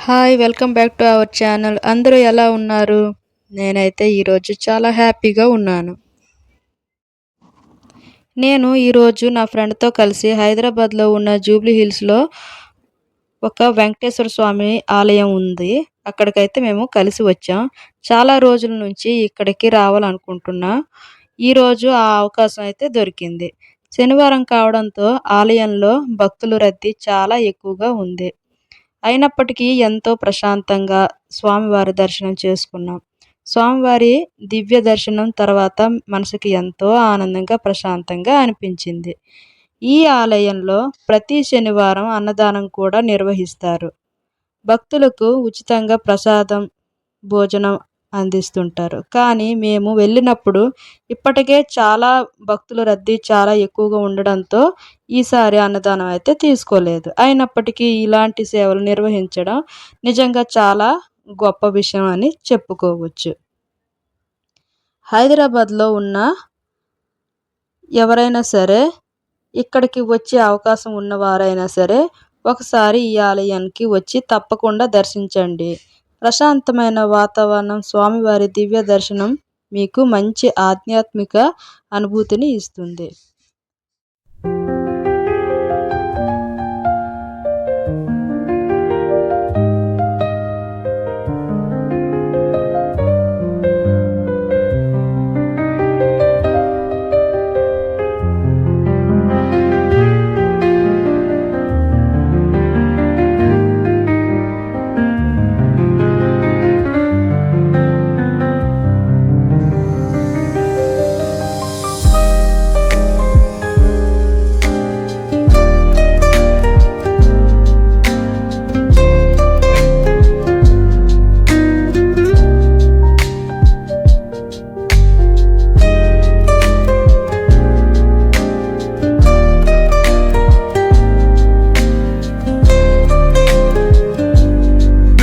Hi! Welcome back to our channel. అందరూ ఎలా ఉన్నారు? నేనైతే ఈరోజు చాలా హ్యాపీగా ఉన్నాను. నేను ఈరోజు నా ఫ్రెండ్‌తో కలిసి హైదరాబాద్‌లో ఉన్న జూబ్లీ హిల్స్‌లో ఒక వెంకటేశ్వర స్వామి ఆలయం ఉంది. అక్కడికైతే మేము కలిసి వచ్చాం. చాలా రోజుల నుంచి ఇక్కడికి రావాలనుకుంటున్నా. ఈరోజు ఆ అవకాశం అయితే దొరికింది. శనివారం కావడంతో ఆలయంలో భక్తుల రద్దీ చాలా ఎక్కువగా ఉంది. అయినప్పటికీ ఎంతో ప్రశాంతంగా స్వామివారి దర్శనం చేసుకున్నాం. స్వామివారి దివ్య దర్శనం తర్వాత మనసుకి ఎంతో ఆనందంగా, ప్రశాంతంగా అనిపించింది. ఈ ఆలయంలో ప్రతి శనివారం అన్నదానం కూడా నిర్వహిస్తారు. భక్తులకు ఉచితంగా ప్రసాదం, భోజనం అందిస్తుంటారు. కానీ మేము వెళ్ళినప్పుడు ఇప్పటికే చాలా భక్తుల రద్దీ చాలా ఎక్కువగా ఉండడంతో ఈసారి అన్నదానం అయితే తీసుకోలేదు. అయినప్పటికీ ఇలాంటి సేవలు నిర్వహించడం నిజంగా చాలా గొప్ప విషయం అని చెప్పుకోవచ్చు. హైదరాబాద్‌లో ఉన్న ఎవరైనా సరే ఇక్కడికి వచ్చే అవకాశం ఉన్నవారైనా సరే ఒకసారి ఈ ఆలయానికి వచ్చి తప్పకుండా దర్శించండి. ప్రశాంతమైన వాతావరణం, స్వామివారి దివ్య దర్శనం మీకు మంచి ఆధ్యాత్మిక అనుభూతిని ఇస్తుంది.